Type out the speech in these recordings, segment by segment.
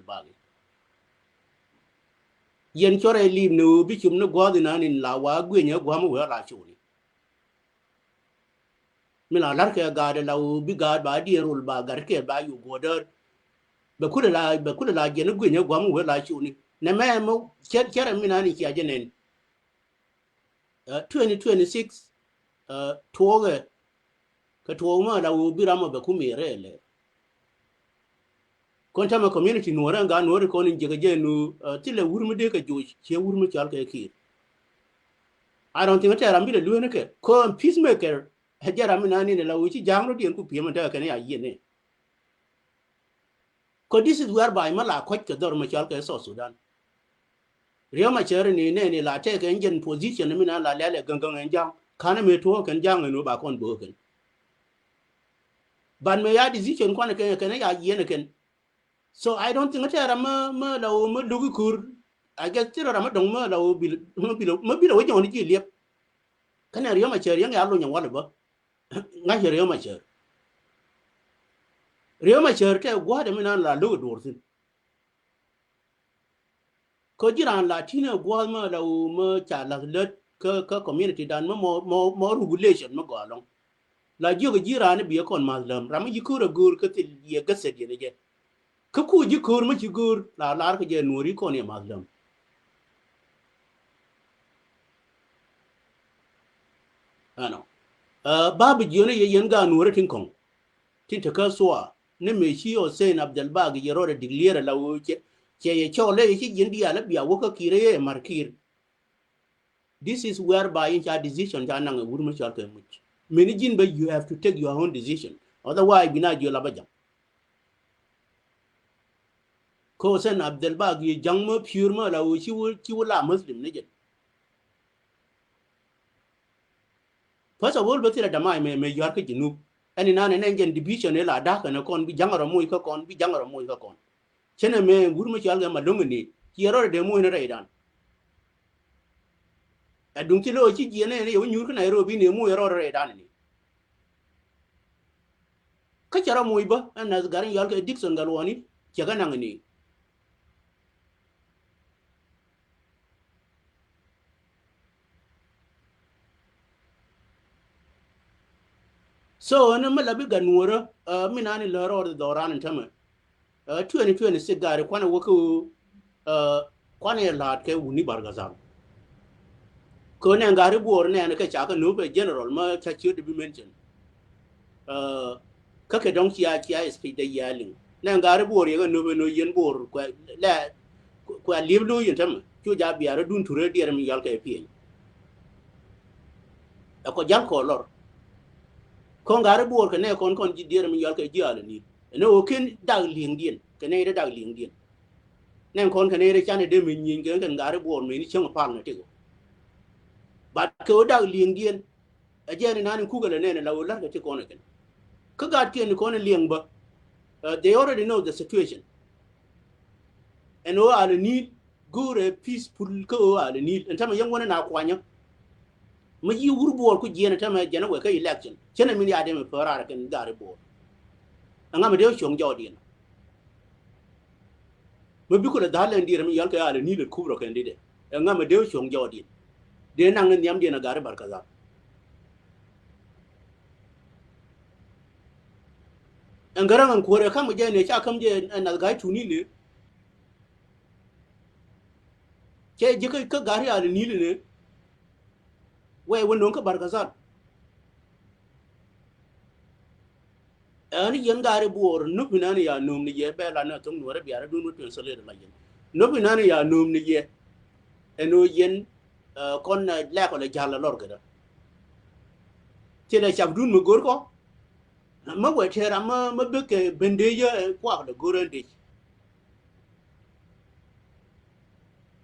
bagi yen chore lim no bi chum no go na nin la wa gwe nya gwa mo la chu ni mi la lar ke ga de la bi ga ba di rul ba gar ke ba yu go der be kula la yen gwe nya gwa mo la chu ni ne me mo chere mi na ni ki ajenen 2026 tuoge ka tuoge ma la bi rama be ku mi rele konta ma community nuora nga nuora ko ni jega jenu tile wurmu de ka jo che wurmu chal ke ki I don't think that rambi de luene ke ko peacemaker hajara mi nani ne la uchi jangro dien ku piyama ta kan ya yene ko this is whereby mala kwat ka dor ma chal ke so Sudan riyo ma chere ni la take engine position mi na la lele gangang enjang kana me to kan jang no ba kon bo kan ban me ya decision kwana kan ya yene kan so I don't think that ma la ma dugu kur I guess tira rama dong ma la bil ma bil wo joni ji liep kana riyo ma chere yang ya lo nyang wala ba nga riyo ma chere ke gwa de mi na la lu dorsin ko jiran la tina gwa ma la ma cha la let ka community dan ma mo regulation ma go long la jigo jiran bi kon ma lam ram ji kura gur ka til ye gaset ye ne je ka ku ji kur ma ji gur la ka je nuri kon ye ma lam ano babu jone ye yen ga nuri tin kon tin ta ka suwa ne me shi o sen abdul bag ye ro de digliere la wo che ye chole ye ji yen dia la biya wo ka kire ye markir. This is whereby in your decision jana ngi wurma chal ke much many jin ba you have to take your own decision otherwise bina jo la bajam ko sen abdul bag ye jang ma pure ma la wo chi la muslim ne je first of all batira dama me yor ke jinu ani na ne ngen division ne la da ka ne kon bi jangaro moy ka kon bi jangaro moy ka kon chene me wurma chal ga ma dongni ki ro de moy ne reidan adun ki lo chi jene ne yo nyur ka Nairobi ne moy ro reidan ni ka cara moy ba an nas garin yal ka Dixon galwani ke ga nan ni so na mala bi ganwora minani la ro do ran tama 2026 gari kwana woko kwana la ke wuni bargazal ko ne ngari bor ne ka cha ka no be general ma cha chi de bi mention ka ke dong kia speed de yaling ne ngari bor ye no be no yen bor kwa lieb lo yin tama chu ja biara dun ture dier mi yal ka pien ko jal ko lor ko ngari bor ka ne kon ji dier mi yal ka ji ala ni ne o ken dag ling dien ka ne de dag ling dien ne kon ka ne de chane de min yin ka ngari bor me ni chang pa na te ko but ko dag ling dien a jeni nan ku ga ne la wala ka te ko ne ken ka ga ken ko ne ling ba they already know the situation and o ala ni gore peaceful ko ala ni entama yang wona na kwanya ma yi wurbo ko jena tama jena we ka election chena min ya de me fara kan gari bo anga me de chong jodin ma bi ko da dalen dire mi yal ka ala ni le kubro kan de anga me de chong jodin de nang ne yam de na gari barkaza angara ngan ko re kam je ne cha kam je na gai tuni ne ke je ka gari ala ni ne we won ka barkaza ani yen gari bor no binani ya num ni ye bela na tum no re biara dun mutun sole la yen no binani ya num ni ye eno yen kon la ko le jalla lor gada tele chab dun mo gor ko ma we thera ma be ke bende ye kwa le gorande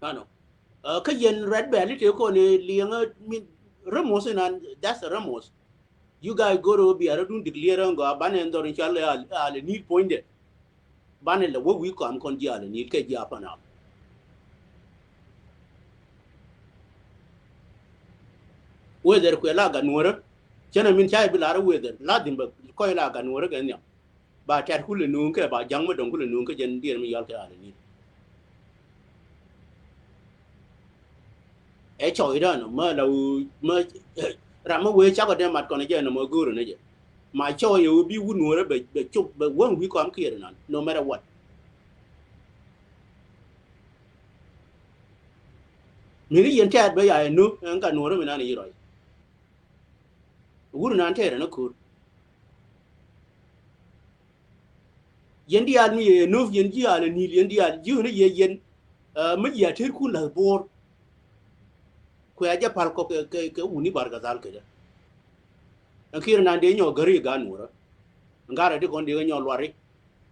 ano ka yen red belly te ko ne lianga min ramos nan that's a ramos you guys go to be ara dun declare ngo abane ndor inshallah al need point de bane le wo wi ko am kon ji al need ke ji apana weather ko la ga nuora chena min chai bilara weather la dimba ko la ga nuora ga nya ba tet kule nun ke ba jang ma dong kule nun ke jen dir mi yal ke ala ni e choi da no ma la ma ram we cha ko de mat ko ne je no ma guru ne je ma choi yu bi wu nu re be chup be won wi ko am kier nan no matter what mi ni yen tet be ya nu en ka nu re mi nan yi roi guru nan tet na ku yen di al mi ye nu yen ji ala ni yen di al ji ne ye yen ma ya ter ku la bor ko ya ja pal ko ke uni bar ga zal ke da kir nan de nyo gari ga nu re ngara de kon de nyo lwari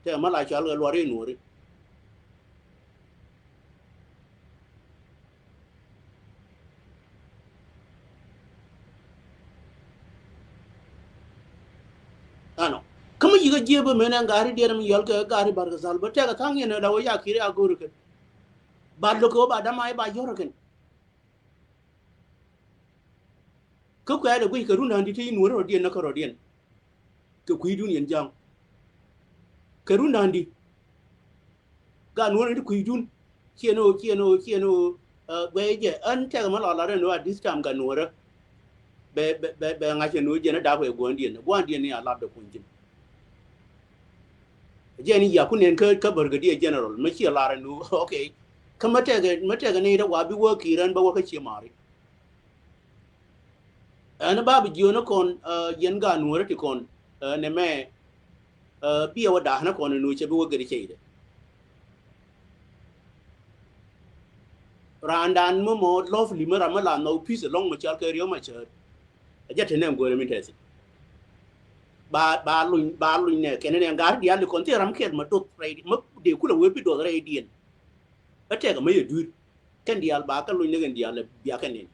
te ma la chal ga lwari nu re ano kama yiga jeba mena ngari de mi yol ka gari bar ga zal ba te ga tang ne la ya kire a guru ke ba lo ko ba da mai ba yor ke ko ko ya de gui ka ru nan di ti nu ro de na ko ro de ke ku dun yen jang ka ru nan di ga nu ro di ku dun kieno we je an te ma la re no at this time ga nu ro be nga che nu je na da ko gwan di ne a la de kun jin je ni ya kunen ka brigadier general ma chi la re nu okay kama mate ga ne da wa bi wo kiran ba wo ka chi mari ana ba bi jona kon yen ga nu ro ti kon ne me bi wa da na kon nu che bi wo ga di che de randan mo mo lof li mara ma la no piece long ma chal ka riyo ma che ja te nem go le min tesi ba lu ne ken ne ngar di al kon te ram ket ma to re ma de ku la we bi do re dien ba te ga ma ye dur ken di al ba ka lu ne gen di al bi aka ne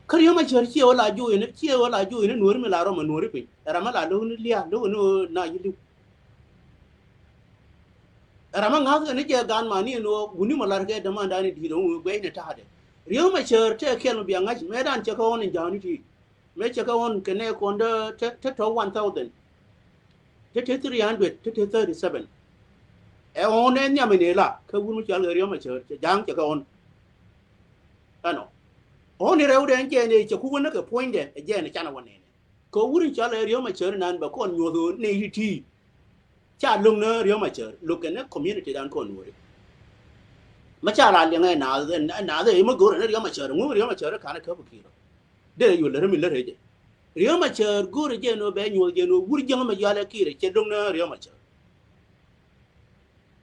kariyo ma char chi wala ju ne nur mi la ro ma nur pi rama la lu ni lia lu no na yi rama nga ne je gan ma ni no guni ma lar ke da ma da ni di do we ne ta de riyo ma char te kel bi anga me dan che ko ni jani ti me che ko on ke ne ko nda te to 1000 te 300 te 37 e on ne nya me ne la ka gunu chal riyo ma char jang che ko on ano on ni rew de je ne che ku na ke point de je ne chana wone ko wurin chal riyo ma char nan ba kon nyo do ne ti cha lung na riyo ma char look ne community dan kon wori ma cha la le na de ma go ne riyo ma char ngu riyo ma char ka na ka bu ki de yu le mi le je riyo ma char go re je no be nyu je no wuri je ma ya le ki re che lung na riyo ma char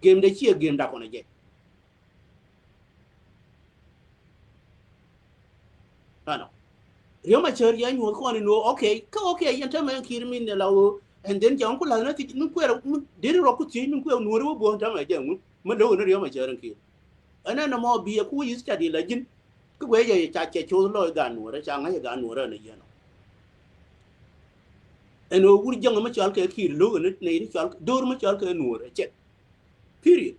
game de chi game da kon je ano riyo ma char ya nyu ko ni no okay ka okay yan ta ma ki mi ne lawo and then jang ko la na ti nu ko de ro ku ti nu ko nu ro bo ta ma je mu ma do ne riyo ma char ki ana na mo bi ku yi study la jin ku we ye cha che chu lo ga nu ra cha nga ye ga nu ra ne ye no eno wuri jang ma chal ke ki lo ne ne chal do ma chal ke nu ra che period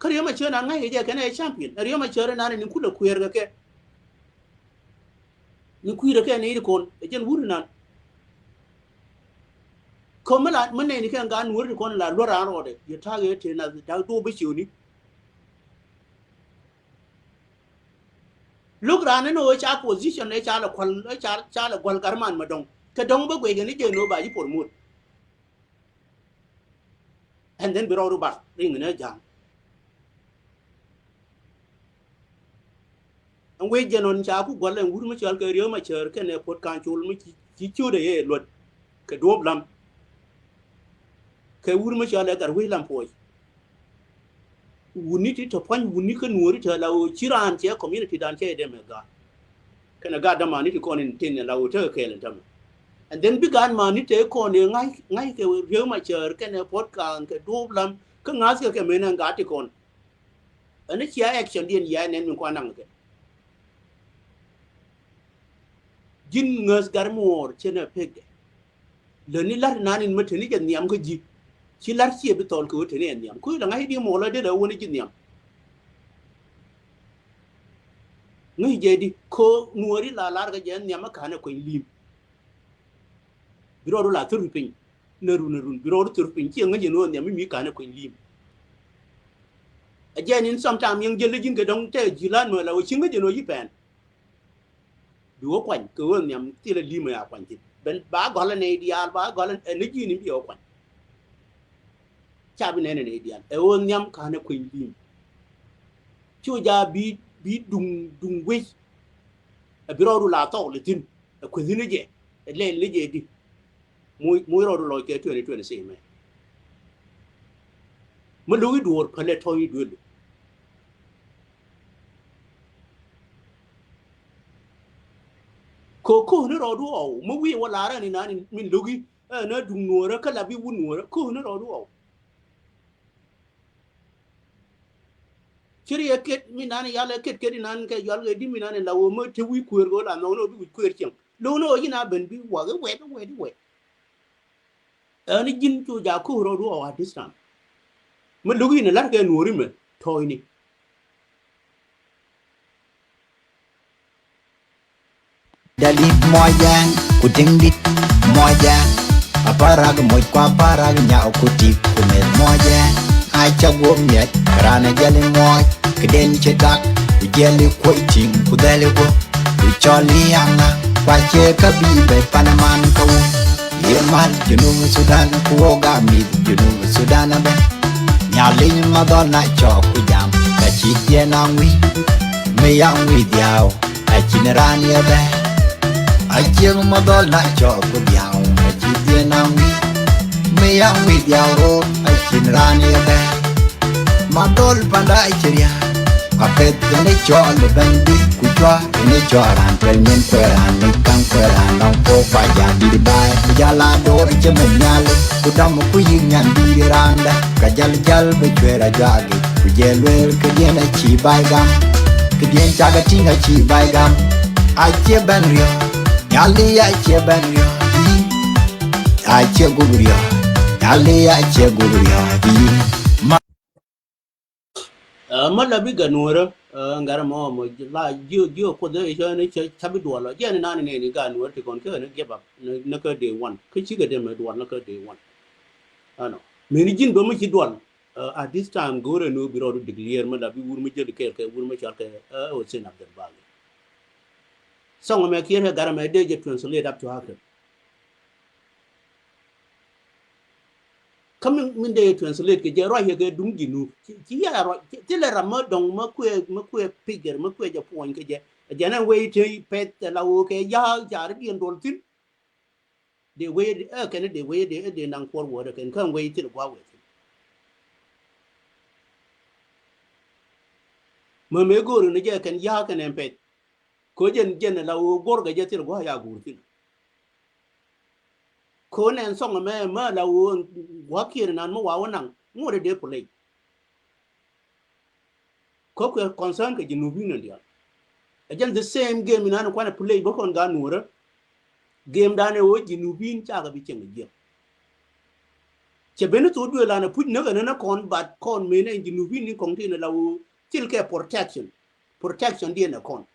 kariyo ma char na nga ye je ke ne champion riyo ma char na ni ku la kuer ga ke ni kuira ke ne kon e jen wuri nan ko ma la ma ne ni ke ga nu ri kon la lo ra ro de ye ta ge te na da do be chiu ni look ra ne no cha position ne cha la kwal cha la gwal karman ma dong ke dong ba gwe ge ni je no ba yi por mut and then biro ru ba ring ne jang an we je non cha ku gwal en wuri ma chal ke riyo ma char ke ne pot kan chul mi chi chu de ye lot ke do lam ke wuri ma chal gar we lam poi wuni ti to pan wuni ke nuori ta lawo chiran che community dan che de me ga kana ga da mani ti ko ni tin lawo te ke len tam and then bigan mani te ko ne ngai ke riyo ma char ke ne pot kan ke do lam ke ngas ke me na ga ti kon ani chia action dien ya nen mi ko nang ke jin ngas gar mor che na pege le ni lar nanin ma te ni ke niam ko ji chi lar chi be tol ko te ne niam ko la ngai di mo la de da woni ji niam ngi je di ko nuori la lar ga jen nyama kana ko lim biro la tur pin nerun biro tur pin ci ngi no nyama mi kana ko lim a jen in sometime yang je legin ga dong te jilan mo la wo ci ngi no yi pen do kwan ko won nyam ti la lim ya kwan ti ben ba gola ne dial ba gola ne ji ni bi o kwan chabi ne ne dial e won nyam kana ko lim chu ja bi dung we a biro la to le tin ko zini je le je di muy ro lo ke 2026 me ma lu dur ka le toy du ko ne ro du o ma wi wala ra ni na ni min lu gi na dung nuora ka la bi wu nuora ko ne ro du o chiri ya ket mi nan ya le ket ke nan ke yal ge di mi nan la wo ma te wi ku ro la no no bi ku chen lo no yi na ben bi wa ge we ani jin chu ja ko ro du o at this time ma lu gi ne la ke nuori me toy ni Dali moyan kutingdit moyan aparag moy kwa parag nya okuti kumel moyan acha gomyet rana jali moy keden chetak ujeli koiting kudele go ucholi anga kwache kabibe panaman kaw yemal junub Sudan kuoga mid junub Sudan be nyalin madonna choku jam kachidye nangwi meyangwi diao achinerani be Achieng modol na choku diao achidye nangwi meyangwi diao achinrani be madol panda ichiria kapet ne chol bendi kuchwa ne choran pelmen kweran ne kan kweran nong po fa ja di bai jala dor chemenyal kudam ku yinyan di randa kajal jal be chwera jagi kujelwel kediena chi bai gam kedien chaga tinga chi bai gam ache benrio yali ache benrio ache gubrio yali ache gubrio ma la bi ga nuora ngara mo la jo ko de jo ne chabi do la je na ne ni ga nuora ti kon ke ne give up na ka day one ke chi ga de me do na ka day one ano me ni jin do ma chi do at this time go re no bi ro declare ma la bi wur ma je ke wur ma cha ke o sin abdul bali song me kire gara me de je translate up to happen coming min de translate ke je ro ye ge dum ginu ci ya ro ti le ram dong ma ku figure ma ku je point ke je na we ti pet la wo ke ya ja ri en dol tin de we ke ne de we de nang for wo de kan we ti gwa we ma me go ru ne je kan ya kan en pet ko jen la wo gor ga je ti gwa ya gur tin ko nen song ma la wo wa ki nan mo wa nang mo de play ko ko concern ke jinu bi ne dia again the same game nan ko na play bo kon ga nura game dane wo jinu bin cha ga bi chen ge che benu to do la na put na kon bat kon me ne jinu bin ni kon tin la wo til ke protection dia na kon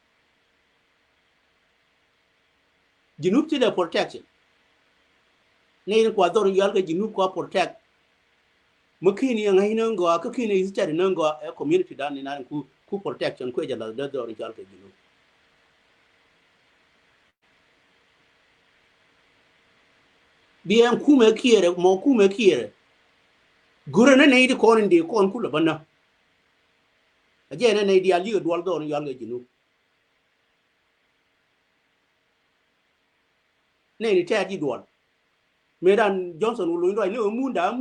jinu ti de protection ne ko dor yal ga jinu ko protect makini yang ngai nan go ka kini istari nan go e community dan ni nan ku protection ko jala da dor yal ga jinu bien kuma kiere mo kuma kiere gure ne di kon ndi kon kula banna aje ne di ali do dor yal ga jinu ne ni ta di do medan Johnson lu ndo ne munda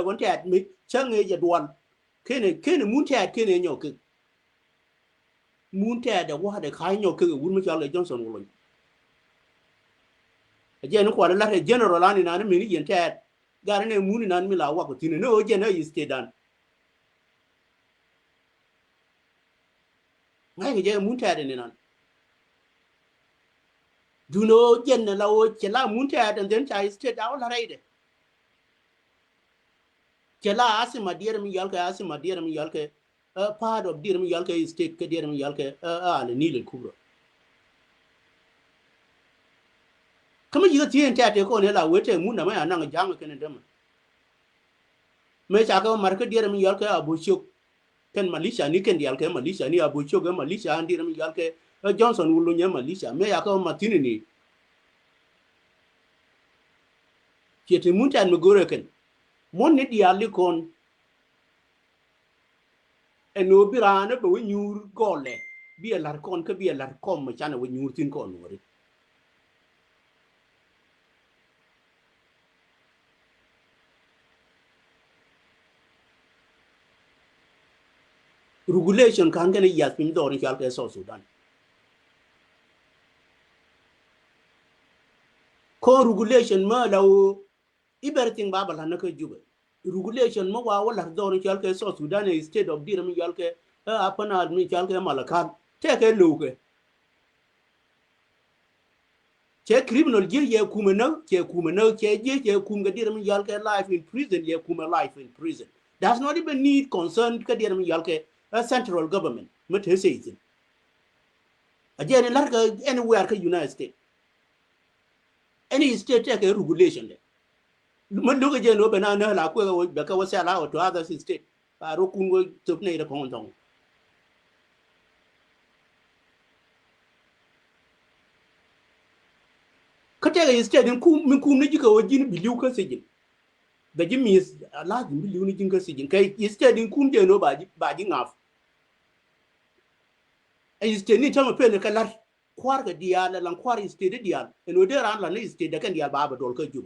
kon ta mi change je do kene mun ta kene nyok mun ta da wa da kai nyok wur mi yal Johnson lu aje ne ko la general ani na mi ni yen ta gar ne mun nan mi la wa ko tin ne o je ne yi dan ngai je mun ta de ne nan du no jen la o che la mun ta de den ta state da la raide che la asima dier mi yal ka part of dir mi yalke state ke dir mi yalke le nile kubro kama yiga tien ta te ko ne la wete mun na ma na jang ke ne dem me cha ka mar ke dir mi yalke abu chuk ken Malaysia ni ken dial ke Malaysia ni abu chuk ke Malaysia andi dir mi yalke Johnson wulu nya Malaysia me ya ka matini ni chete mun tan me gore ken mon ni dial li kon eno birane be nyur gole bi lar kon ke bi lar kom ma chana we nyur tin kon wori regulation kan gane yas pin do ni chal ke so Sudan ko regulation ma law everything babal na ke juba regulation ma wa wala do ni chal ke so Sudan state of dir mi chal ke apana mi chal ke malakan te ke luke che criminal je ye kumena che je kum ga dir mi chal ke life in prison ye kuma life in prison does not even need concern ka dir mi chal ke central government mate say it again larga anywhere ka United States any state take a regulation there man do je no bana na la ko be ka wasa la to other state pa ro kun go to ne da kon tong ka te state din ku min ku ne jika wajin biliu ka sejin da ji mi la ji biliu ni jinga sejin kai state din ku je no ba ji ngaf ai state ni tama pe ne ka lar kwar ga dia la lan kwar state dia no de ran la ne state da kan dia ba dol ka ju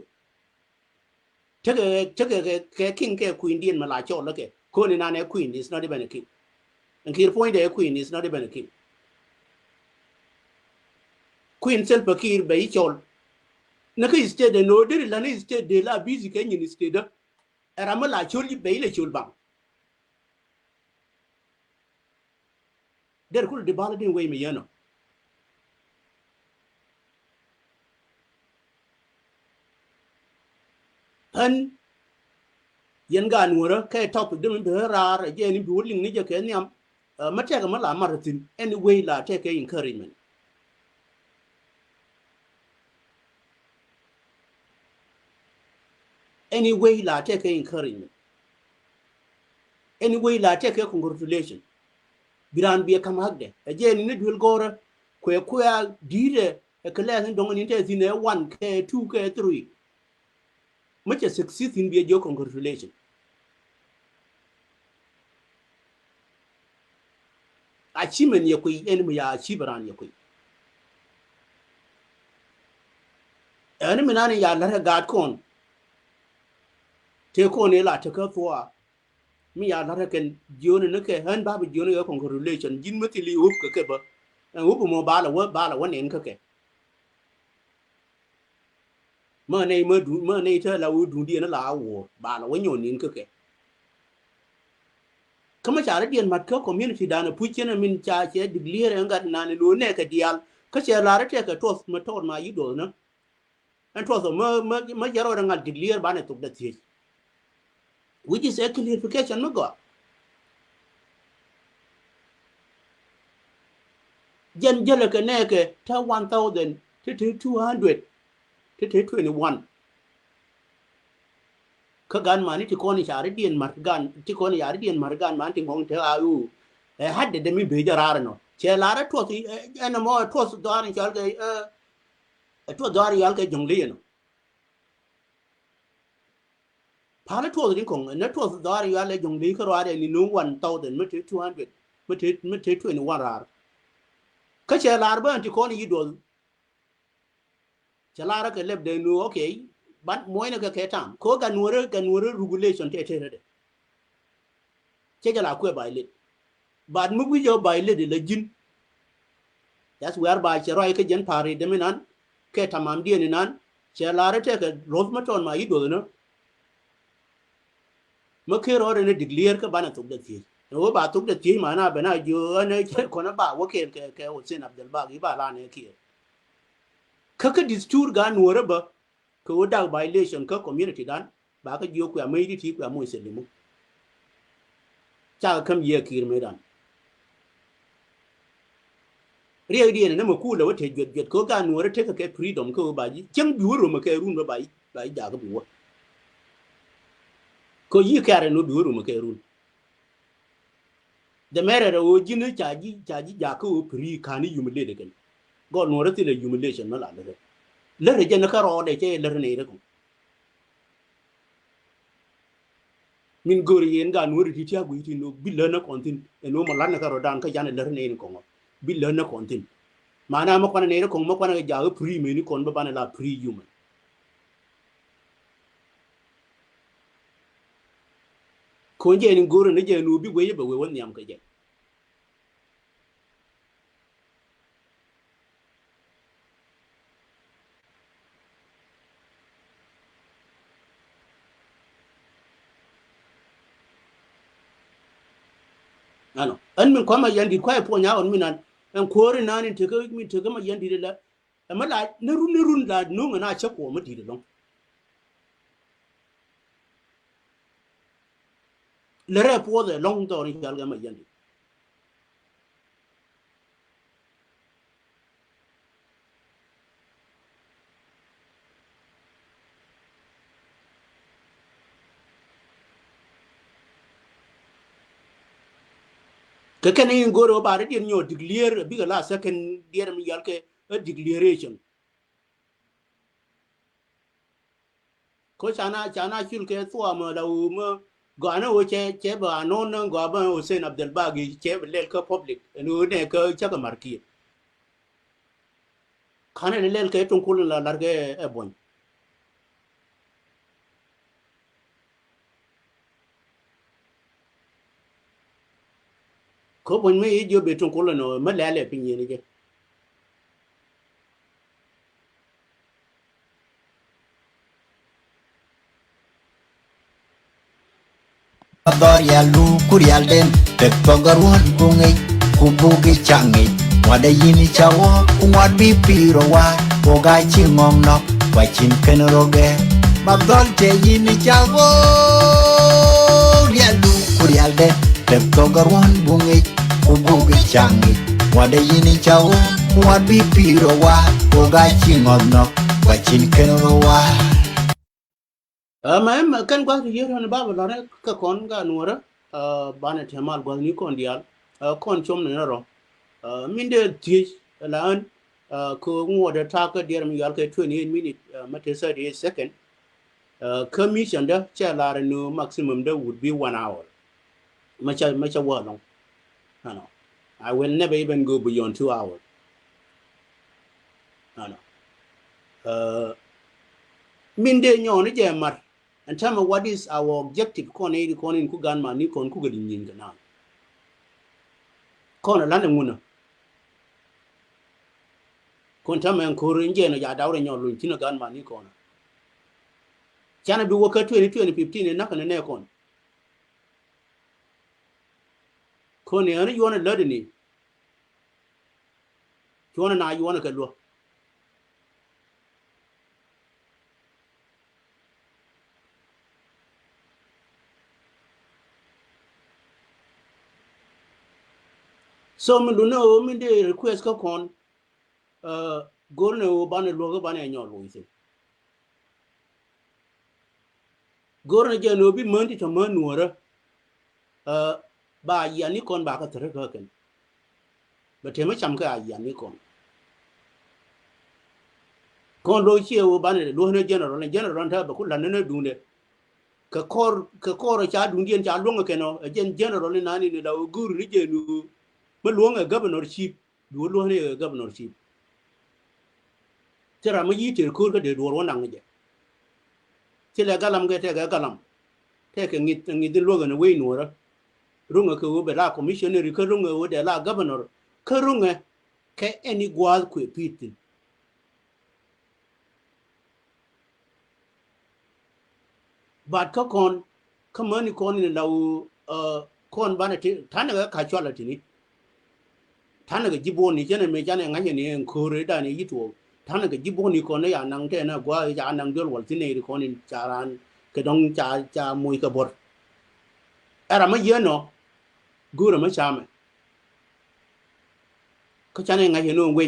ke king ke queen din ma la cho la ke ko ni na ne queen is not even a king and here point the queen is not even a king queen self pakir be chol na ke state no de la ne state de la busy ke ni state era ma la chol be le chol bang der kul de bala din way me yano an yen ga nuora ke top de be ra je ni bu ling ni je ke nyam ma te ga ma la maratin anyway la take encouragement anyway la take encouragement anyway la take congratulation biran bi kam hagde je ni dul gora ko ya dire e kala ni dongo ni te zine 1 ke 2 ke 3 much success in bi jo congratulation achievement ya ko enemy ya achievement ya ko enemy nani ya la gad kon te ko ne la te ka fo mi ya la ken jone ne ke han ba bi jone ya congratulation jin mati li up ke ba up mo ba la wa nen ke ma nei te la u du di na la wo ba la wa nyon nin ke kama cha ra dien mat ka community da na pu chen min cha che declare ngat na ne no ne ka dial ka che la ra te ka tos ma tor ma yi do na an tos ma jaro ra ngat declare ba ne tuk da ti which is a clarification no go jen jele ke ne ke ta 1000 to 200 to 21 ka gan mani ti ko ni shari dien mar gan ti ko ni yari dien mar gan man ti ngong te ayu e hadde de mi be jarara no che lara to ti ena mo to do ari chal ke to do ari yal ke jongle no pala to din kong na to do ari yal le jongle ko ari ni no 1000 mi 200 mi 21 rar ka che lar ba ti ko ni yidol che lara ke leb de no okay ban moy na ke tam ko ga nuore regulation te de che jala ko ba le bad mu bi jo ba le de la jin that's where ba che roi ke jen pare de minan ke tamam die ni nan che lara te ke rof ma ton ma yidol no ma ke ro ne declare ka bana to de ti no ba to de ti ma na ba na jo ne ko na ba wo ke o sin abdul ba gi ba la ne ki ka distur ga nuore ba ko da violation ka community dan ba ka jiyo ku mai di ti ku mo se limu cha kam ye kir me dan ria di ne mo ku le wote jet ko ga Nuer te ka freedom ko ba ji chen biuro ma ke run ba ja ga biwo ko yi kare no biuro ma ke run de mere ro jinu chaji ja ko pri kani yumle de kan go Nuer ti le humiliation na la le re je na ka ro de che le ne re ko min gori yen ga Nuer ti tia gu ti no bi le na kontin e no ma la na ka ro dan ka jana le ne ko bi le na kontin mana ma kwana ne ko ma kwana ja ko pri me ni kon ba na la pri human ko je ni gori ne je no bi we ba we won nyam ka je ano an min kwa ma yandi kwa po nya on minan an kore na ni te ko mi te ko ma yandi de la ma la ne run la no na che ko ma di de long le re po de long do ni jal ga ma yandi ke ken in goro ba de nyo declare bi ga la second dear mi yal ke a declaration ko chana chul ke to ma da ma go ana o che ba no no go ba Hussein Abdul Bagi che le ko public no ne ko cha ka marki khane le ke tun kul la large e bon ko bon me jo be tun kul no ma le pin ni je Doria lu kurial den tek togarwan bungai kubugi changi wada yini chawo kumwad bi piro wa oga chingong nok wachin kenroge magdol te yini chawo rial lu kurial den tek togarwan bungai kubugi changi wada yini chawo kumwad bi piro wa oga chingong nok wachin kenrowa ma kan gwa ri ron ba ba ne ka kon ga Nuer ba ne temal gwa ni kon dial kon chom ne ro min de ti la an ko ngo de ta ka der mi yal ke 28 minute ma te 30 second commission da cha la no maximum da would be 1 hour ma cha wa long no I will never even go beyond 2 hours no min de nyo ne je mar and tell me what is our objective kon e kon in ku gan ma ni kon ku ga din yin na kon la ne nguna kon ta men ko rin je no ya dawre nyo lu tin gan ma ni kon chana bi wo ka 2015 na kan ne kon ne ani yona lade ni yona na yona ka lo so min lu no min de request ka kon gorne o bane lo ga bane nyo lu ise gorne je no bi monti to man Nuer ba ya ni kon ba ka tere ka ken ba te ma cham ka ya ni kon lo che o bane lo ne general ta ba ku lan ne du ne ka kor cha du dien cha lo ke no general ni nani ni da gur ni je nu ma lo nga governorship du lo ne governorship tera ma yi te ko ka de do wona nge che le galam ge te ga galam te ke ngi din lo ga ne we Nuer runga ko be la commissioner ko runga o de la governor ko runga ke any gwal ku pitin but ka kon kamani kon ni law kon bana ti tanaga ka chola tini tanaga jiboni jene me jane nganye ni nkore da ni yito tanaga jiboni kon ya nang te na gwa ya nang dol wal tini ri kon charan ke dong cha moy ka bor era ma yeno gura ma chame ka chane nga heno we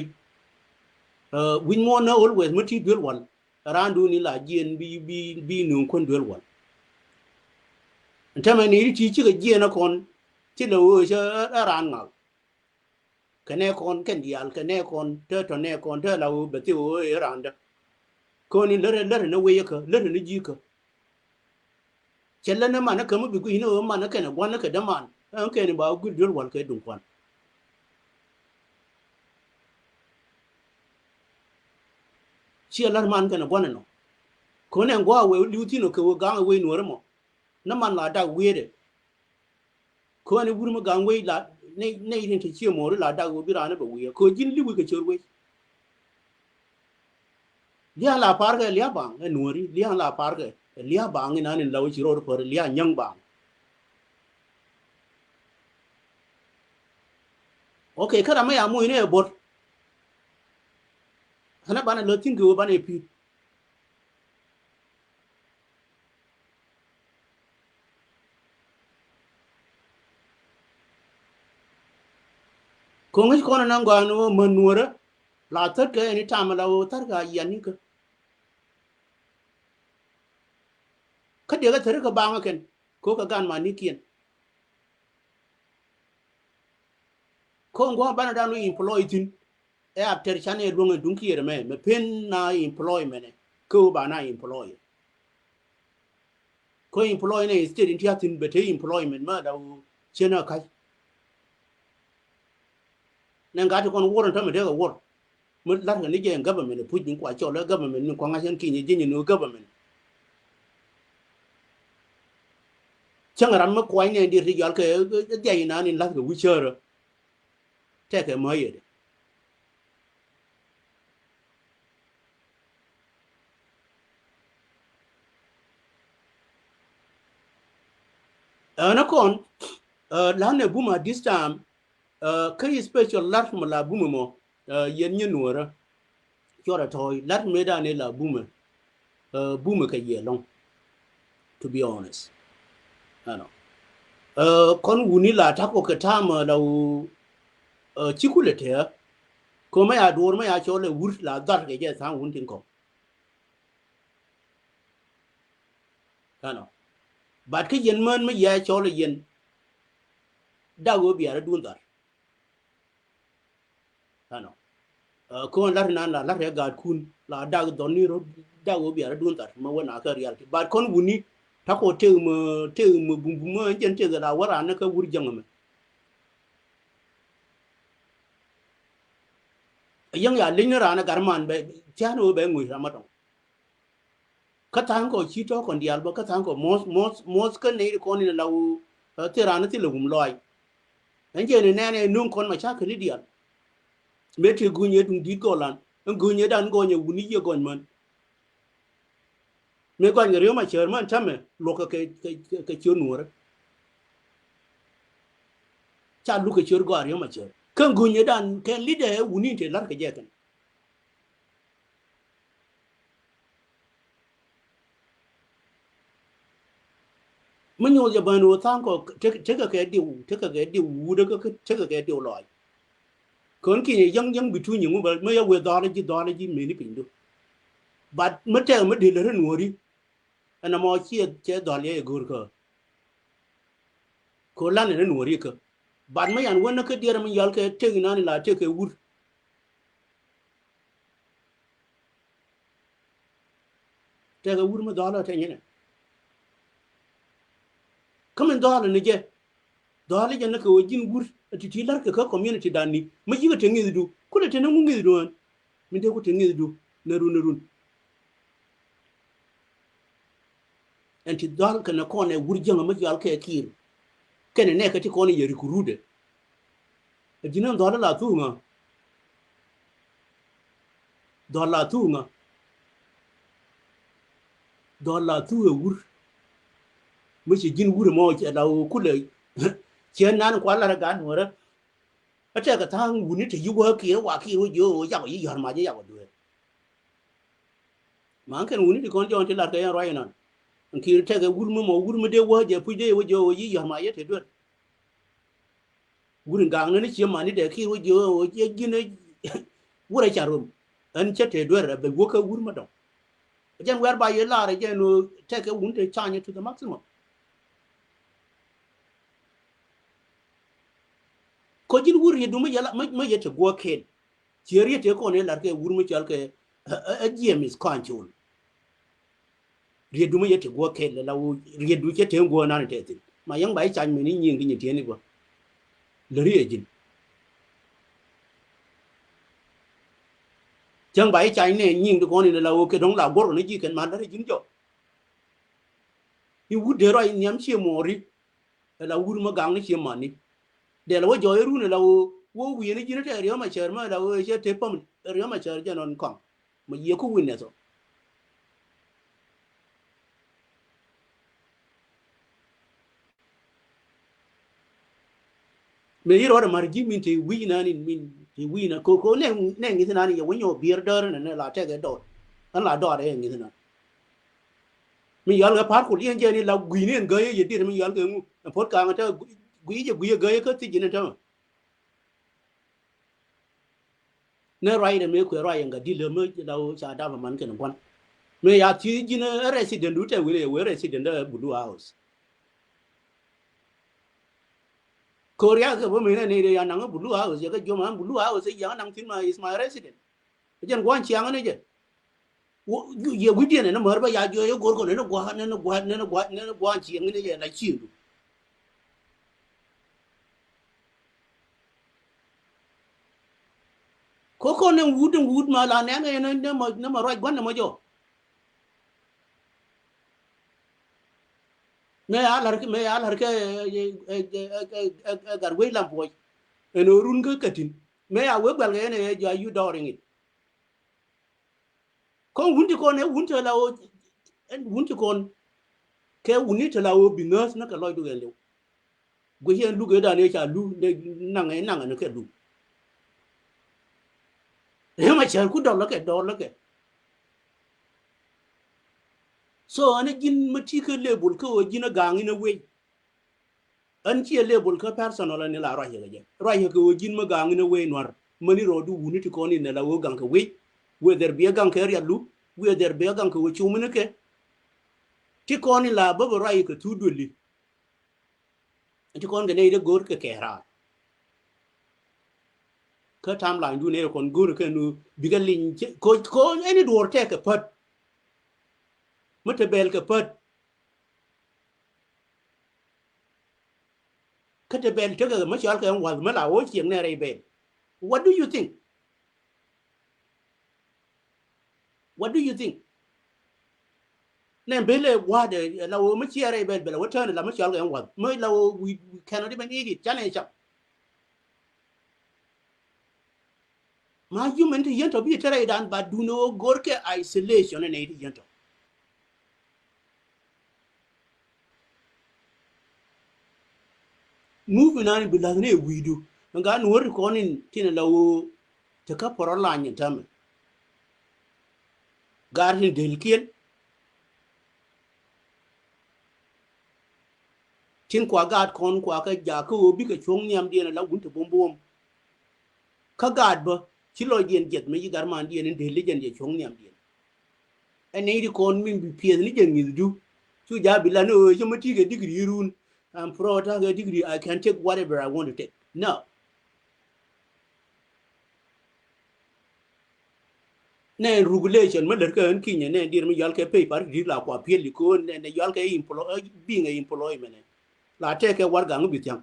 win mo na always mati dwel wal randu ni la jien bi nu kon dwel wal ntama ni ti chi ga jien na kon ti lo wo cha ran nga kane kon ken dial kane kon to ne kon to la wo beti wo randa ko ni lere na we ka lere ni ji ka chella na mana kama bi ku ino mana kana gwana ka daman an kai ni ba gu dwel wal kai dun kwan chella man kana gwana no ko ne ngwa we liuti no ko ga we no mo na man la da we de ko ni buru ma ga we la ne rin ta ci mo la da go bi rana ba we ko jin li we ka chor we lia la par ga lia bang e nuori lia la par ga lia bang ina ni law ci ro por lia nyang bang okay kada ma ya mu ne bot hana bana lo tin go bana pi ko ngi ko na ngwa no man nuora la tar ka ni tam la o tar ga yani ka de ga tar ka bang ken ko ka gan ma ni kien ko ngwa bana da no employ tin e after chane lunga dunki re me pen na employment ko ba na employ ko employ ne state in tiatin bete employment ma da chena kai nan ga ta kon woran ta me de ga wor mo lat ga ni je government pu jin kwa cho le government ni kwa nga chen ki ni je ni no government chang ram ma kwa ne di ri gal ke de ina ni lat ga wi chere te ke mo ye na kon la ne buma this time kai special lat mo la buma mo yen ni nuora chora toy lat me da ne la buma ka ye long to be honest ano kon wuni la ta ko ka tama la chikule te ko ma ya dor ma ya chole wur la dar ke je sang wun tin ko ano bat ke yen man ma ya chole yen da go biara dun dar ano ko lar nan la lar ga kun la da don ni ro da go biara dun dar ma wona ka reality bat kon wuni ta ko te mu bum ma jen te ga wara na ka wur jangama yang ya linh ra na garman be chano be ngui ramaton ka tan ko chi to kon dial ba ka tan ko mos ka ne ko ni la u te ra na ti lu loy en je ne ne nun kon ma cha ka li dial me te gunye dun di ko lan gunye dan go nye wuni ye gon man me gon ngere ma cher man chame lo ka ke chu nuor cha lu ka cher go ari ma cher kan gunye dan ke leader wuni te lar ka je kan mình nhớ giờ bạn nuôi thang có cái điều wu đó cái điều loại còn khi yang bị chui nhiều mà mới vừa đó là gì mình đi được bạn mất theo mất đi là nó nuôi đi anh em nói chia đó là gөр cơ lan này nó nuôi đi cơ bạn mấy anh quên nó cái điều mình giờ cái chơi nó là chơi cái wu chơi cái wu mà đó là thế này kamen dole ne je dole je na ko jin gur ti lar ka community dani ma jiga te ngidu kula te na ngidu an min de ko te ngidu na run anti dole kana ko ne wurjanga ma jal ka kir kene ne ka ti ko ne yeri kurude jinan dole la tunga dole la tu wur mới chỉ jin wure mo che daw kule chen nan kwa la ga no ra ata ka thang wuni te yu wa ki wo yo ya yi yar ma je ya wo do man kan wuni ti kon jon ti la ka yan roy nan ki te ga wur mo de wo je pu de wo jo yi yar ma ye te do wurin gang ne chi mani de ki wo jo je gine wura charum an chete dwere be woka wur ma don jan wer ba ye la re je no take wunte chanya to the maximum ko jin wur ye duma yala ma yete go ken cheri te ko ne lar ke wur mu chal ke a jemis control ye duma yete go ken la ye du ke te go na ne te ma yang bai chan me ni nyin ni te ni go le ri jin chẳng bảy chạy này nhìn được con này là ok đóng là bor nó chỉ cần mà nó chính cho you would there right nyam chi mori la wur ma gang ni chi mani de la wo joy ru ne la wo wi ni jina te riyo ma cher ma la wo che te pam riyo ma cher ja non kom ma ye ku win ne so me yiro da marji min te wi na ni min te wi na ko ne ngi na ni ye wonyo bier dar ne la te ga do an la do de ngi na mi yal ga par ko lien je ni la gwi ni ga ye dir mi yal ga mu pot ka ta gwi je gwi ga ye ka ti jina ta ne rai ne me ko rai nga di le me la cha da man ke non me ya ti jina resident du te we resident da blue house korea ke bo me ne ya na blue house ya ga jo man blue house ya na tin ma is my resident jen gwan chiang ne je ye wi de ne mer ba ya jo yo gor ko ne gwa chiang ne je na chi ko ne wud ma la ne ma roi gwan ne ma jo me alar ke gar we lam boy eno run ke katin me ya we bal ne ya you doring it ko wundi ko ne wunta la o wunti kon ke wuni ta la o binas na ka loy du gele go yen lu ge da ne cha lu nang ne ke lu e ma cha ku do la ke so ane jin mati ke label ko jina gang ina we an ci label ka personal ne la rahe ga je rahe ko jin ma gang ina we nor mani rodu wuni ti ko ni ne la wo gang ka we whether be gang ka ya lu whether be gang ko chu mun ke ti ko ni la ba rahe ko tu doli ti ko ne de gor ke kera ka tam la ndu ne kon gor ke nu bigalin ko any door take a pot mata bel ka pat kata bel ta ga mashal ka wal mala wo chieng ne rai bel what do you think ne bele wa de la wo machi rai bel bel wo tan la mashal ka wal mai la wo we cannot even eat it chane chap ma human to yento bi tare dan ba du no gorke isolation ne yento moving on bi lazne widu nga nuor ko nin tin lawo te ka poro la nyi tam gar hin del kiel tin kwa gad kon kwa ka ja ko bi ka chong nyam dien la gun te bom ka gad ba ci lo dien jet me gar man dien del jen je chong nyam dien ene di kon min bi pie ni jen ni du su ja bi la no je mati ga degree run I'm pro ta ga degree I can take whatever I want to take no ne regulation ma der ka en kinya ne dir mi yal ke paper di la kwa pie li ko ne yal ke employ being a employment la te ke war gang bi tyang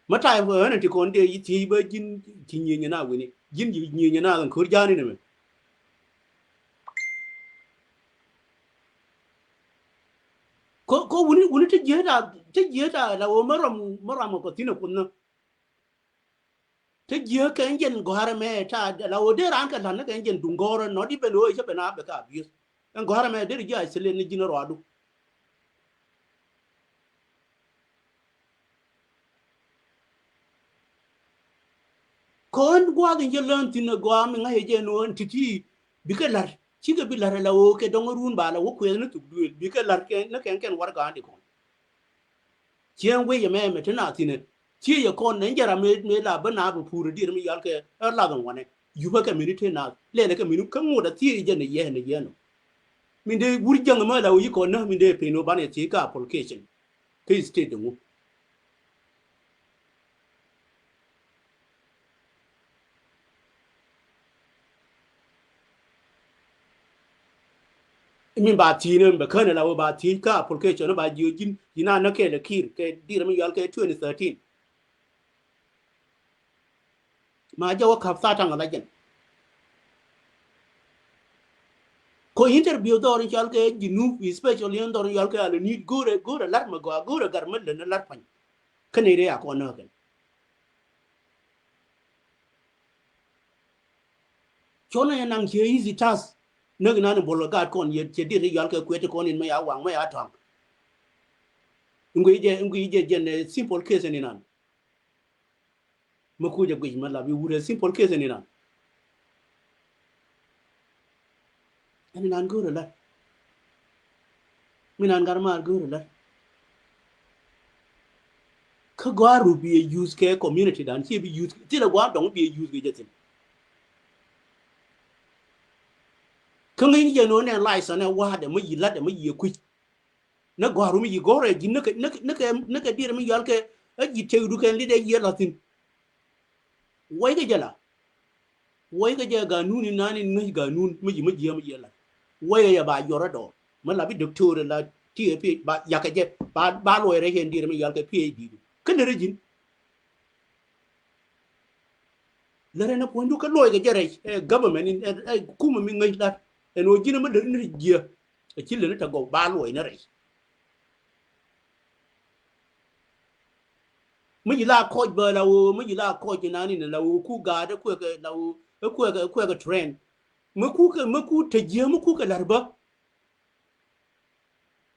ma tai wo ne ti kon de yi ti ba jin ti nyi na we ni jin yi nyi na kan khur jani ne ko wuni te jeta la wo maram ko tina kunna te je ka enjen gohara me ta la wo de ran ka lan ka enjen dungoro no di belo je bena be ka bi en gohara me de ja sele ni jina roadu kon gwa de je lan tina gwa mi nga je no entity bi ka lar ci ga bi lar la wo ke dong run ba la wo ko ne tu bi ka lar ke na ken war ga andi ko chiang we me me tana tine chi ya kon ne jara me la bana bu puru dir mi yal ke la don wane yu ba community na le ka minu kan mo da ti je ne ye ne ye no min de wuri jang ma la yi ko na min de pe no bane ti ka application ke state ngo min ba ti ne ba kana la ba ti ka application ba ji jin ina na ke le kir ke dir mi yal ke 2013 ma jaw ka sa tang la jen ko interview do rin yal ke jinu especially on do rin yal ke ala ni gore lar ma go gore gar ma le na lar pan kane re ya ko na ken chona ya nang che easy task na na bolo ga kon ye che dir yal ke kwete kon in ma ya wang ma ya tang ngui je jen simple case ni nan ma ku je gui ma la bi wure simple case ni nan ani nan gore la mi nan gar ma gore la ka gwaru bi use ke community dan chi bi use ti la gwa dong bi use ge jetin kan ngi je no ne lai sa ne wa de ma yi la de ma yi ku na gwaru mi gore ji na ka dir mi yal ke a ji te du kan li de ye la tin wai ga jala wai ga je ga nuni nani ngi ga nun mi ji ma ji ma ye la wai ya ba yora do ma la bi doctor la ti pe ba ya ka je ba lo re hen dir mi yal ke phd kan re jin la re na po ndu ka lo ga je re government in kuma mi ngi la en o jina ma de ni ji a ci le ta go ba lo na re mới là coi bờ là mới là coi cái nào này là khu gà đó khu cái là khu cái trend mới khu thời gian mới khu cái là bơ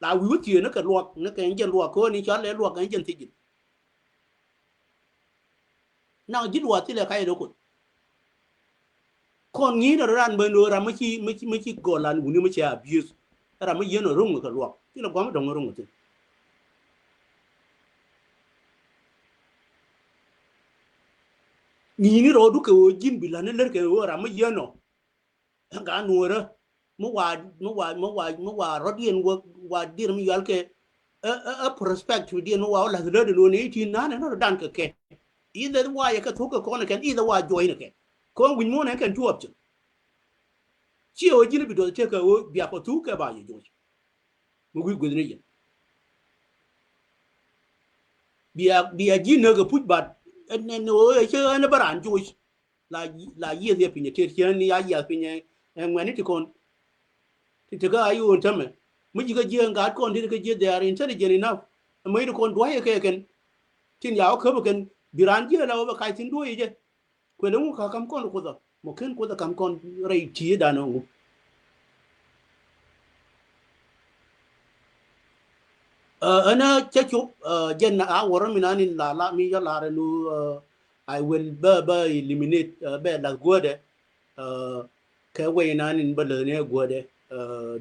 là quý tiền nó cái luộc nó cái chân luộc coi ni chọn lấy luộc cái chân thịt nào chỉ luộc thì là cái đâu còn nghĩ là ran bên đó là mới chỉ gọi là người mới chỉ abuse là mới yên ở rung cái luộc thì là quá mất đồng ở rung rồi ni ro du ko jin bi la ne ler ke ora ma yeno ga nuora mo wa rodien wa dir mi yal ke a prospect di no wa la de no ne ti na ne no dan ke either wa ya ka to ko ne ken either wa join ke ko win mo ne ken tu up chi o jin bi do te ka o bi apo tu ke ba ye jo mo gu gu ne ye bi a jin ne ga put ba ne no che ne baran jo la ye de pinye te chen ni ya pinye ngani ti kon ti ga ayu on tame mu ji ga je ga kon ti ga je they are intelligent enough mai de kon do ye ke ken tin ya ko ken biran je la ba kai tin do ye je ko le mu ka kam kon ko da mo ken ko da kam kon rai ti da no ana che chup jen na a wor mi nanin la mi ya la nu I will ba eliminate ba la gode ka way nanin ba le ne gode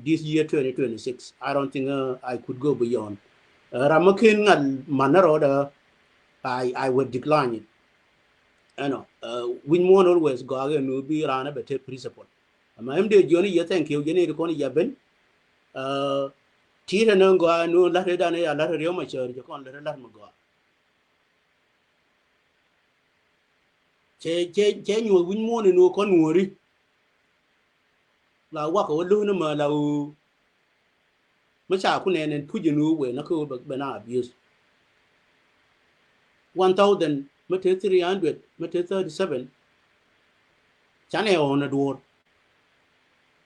this year 2026 I don't think I could go beyond ramakin ngal manaro da I would decline it I know we won't always go again no be rana better principle ama mde joni ya thank you jeni ko ni yaben tira no go no la re da ne ya la re ma chor je kon la ma go che nyu win mo ne no ko nuori la wa ko lu no ma la ma cha ku ne ne pu ji nu we na ko ba na abuse 1000 ma te 300 ma te 37 cha ne on na dur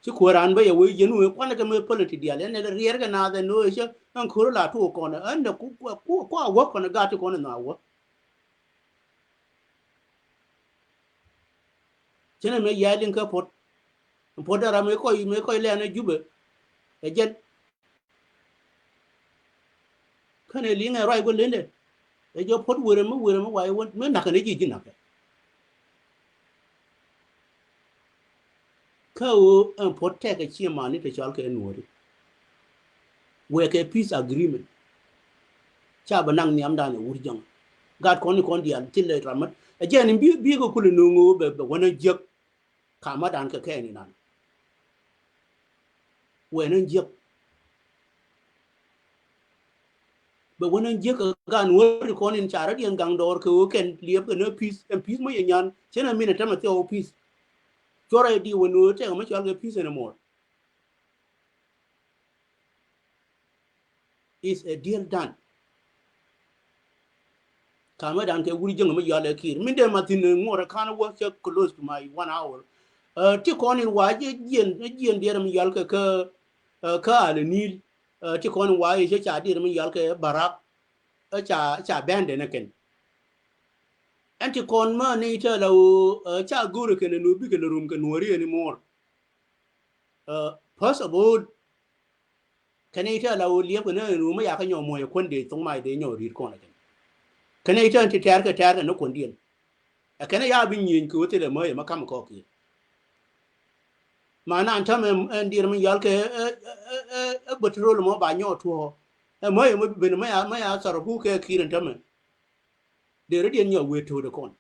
chứ của ran bây giờ với dân người quan cái mới politics dia lên này riêng cái nào thì nuôi chứ anh khứa là thu con này anh được qua work còn gạt cho con nào work cho nên mấy gia đình cái phốt ra mấy coi lên này giúp cái dân cái này liên ngay rồi quân lên đây để cho phốt vừa mới quay mới nặng cái gì chứ nặngเขาprotect cái chi mà này thì cho cái nuôi về cái peace agreement cha banang ni amda ne urjang gad kon dial tille ramat ajen bi ko kulu nungu be wona jek kama dan ka ke ni nan wena jek be wona jek gan wor kon in chara dien gang dor ko ken liep no peace and peace mo yan chena minute ma te peace chora di wono te ma chwa ga peace anymore is a deal done kama dan ke wuri jeng ma yale kir min de matin ngora kana wo che close to my 1 hour ti kon in waje jien de mi yal ka ale nil ti kon waje che cha de mi yal ke barak cha bande na ken anti kon ma ni ta lo cha guru ken no bi ken rum ken wori anymore first of all kanai ta lo liep na ru ma ya ka nyo mo kon de tong mai de nyo ri kon ken kanai ta ti tar ka no kon dien kana ya bin yin ko te le mo ma kam ko ki mana antam en dir mi yal ke betrol mo ba nyo to mo ben ma ya sar bu ke kiren tam de re dien nyo we to de kon